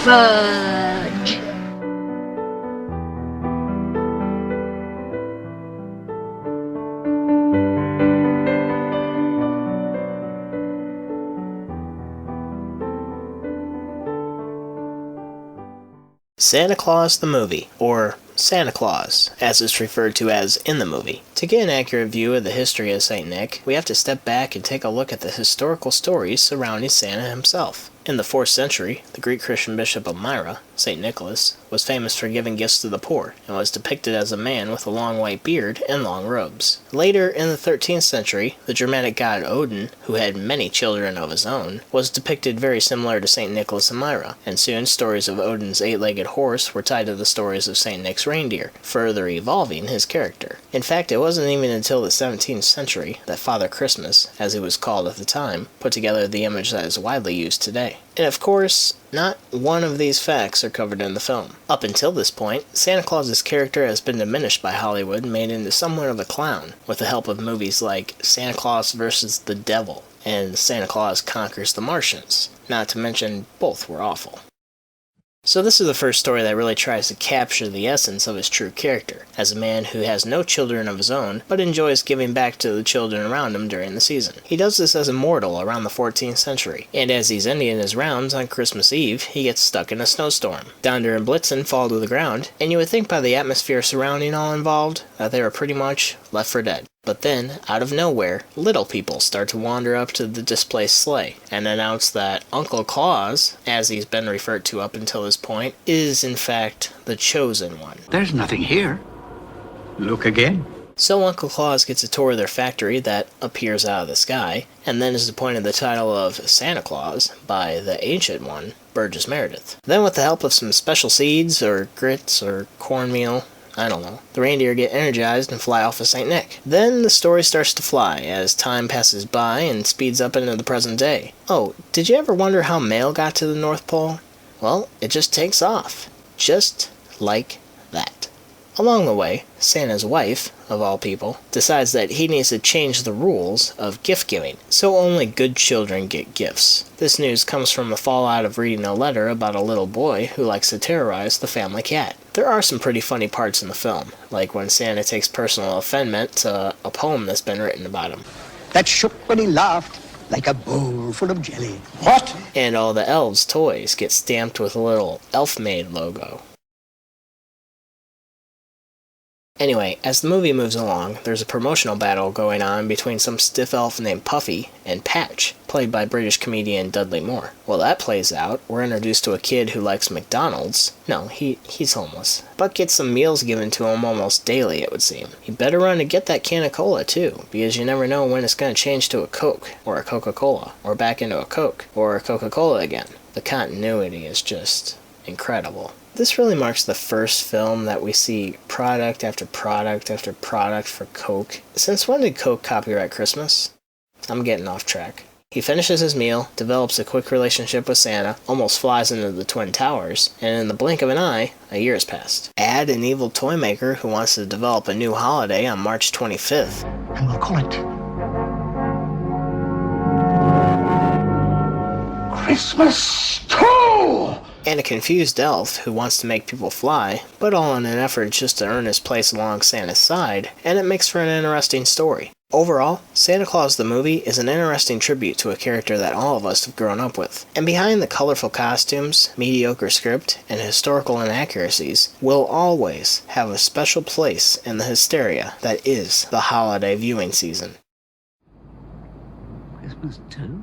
Fudge. Santa Claus the Movie, or Santa Claus, as it's referred to as in the movie. To get an accurate view of the history of St. Nick, we have to step back and take a look at the historical stories surrounding Santa himself. In the 4th century, the Greek Christian bishop of Myra, St. Nicholas, was famous for giving gifts to the poor, and was depicted as a man with a long white beard and long robes. Later, in the 13th century, the Germanic god Odin, who had many children of his own, was depicted very similar to St. Nicholas and Myra, and soon stories of Odin's 8-legged horse were tied to the stories of St. Nick's reindeer, further evolving his character. In fact, it wasn't even until the 17th century that Father Christmas, as he was called at the time, put together the image that is widely used today. And of course, not one of these facts are covered in the film. Up until this point, Santa Claus's character has been diminished by Hollywood and made into somewhat of a clown, with the help of movies like Santa Claus vs. the Devil and Santa Claus Conquers the Martians, not to mention both were awful. So this is the first story that really tries to capture the essence of his true character, as a man who has no children of his own, but enjoys giving back to the children around him during the season. He does this as a mortal around the 14th century, and as he's ending his rounds on Christmas Eve, he gets stuck in a snowstorm. Donder and Blitzen fall to the ground, and you would think by the atmosphere surrounding all involved that they were pretty much left for dead. But then, out of nowhere, little people start to wander up to the displaced sleigh and announce that Uncle Claus, as he's been referred to up until this point, is in fact the chosen one. There's nothing here. Look again. So Uncle Claus gets a tour of their factory that appears out of the sky, and then is appointed the title of Santa Claus by the Ancient One, Burgess Meredith. Then with the help of some special seeds, or grits, or cornmeal, I don't know, the reindeer get energized and fly off of St. Nick. Then the story starts to fly as time passes by and speeds up into the present day. Oh, did you ever wonder how mail got to the North Pole? Well, it just takes off. Just like that. Along the way, Santa's wife, of all people, decides that he needs to change the rules of gift giving, so only good children get gifts. This news comes from the fallout of reading a letter about a little boy who likes to terrorize the family cat. There are some pretty funny parts in the film, like when Santa takes personal offense to a poem that's been written about him. That shook when he laughed like a bowl full of jelly. What? And all the elves' toys get stamped with a little elf-made logo. Anyway, as the movie moves along, there's a promotional battle going on between some stiff elf named Puffy and Patch, played by British comedian Dudley Moore. While that plays out, we're introduced to a kid who likes McDonald's. No, he's homeless, but gets some meals given to him almost daily, it would seem. He better run to get that can of cola too, because you never know when it's going to change to a Coke, or a Coca-Cola, or back into a Coke, or a Coca-Cola again. The continuity is just incredible. This really marks the first film that we see product after product after product for Coke. Since when did Coke copyright Christmas? I'm getting off track. He finishes his meal, develops a quick relationship with Santa, almost flies into the Twin Towers, and in the blink of an eye, a year has passed. Add an evil toy maker who wants to develop a new holiday on March 25th. And we'll call it Christmas 2! And a confused elf who wants to make people fly, but all in an effort just to earn his place along Santa's side, and it makes for an interesting story. Overall, Santa Claus the Movie is an interesting tribute to a character that all of us have grown up with. And behind the colorful costumes, mediocre script, and historical inaccuracies, will always have a special place in the hysteria that is the holiday viewing season. Christmas 2?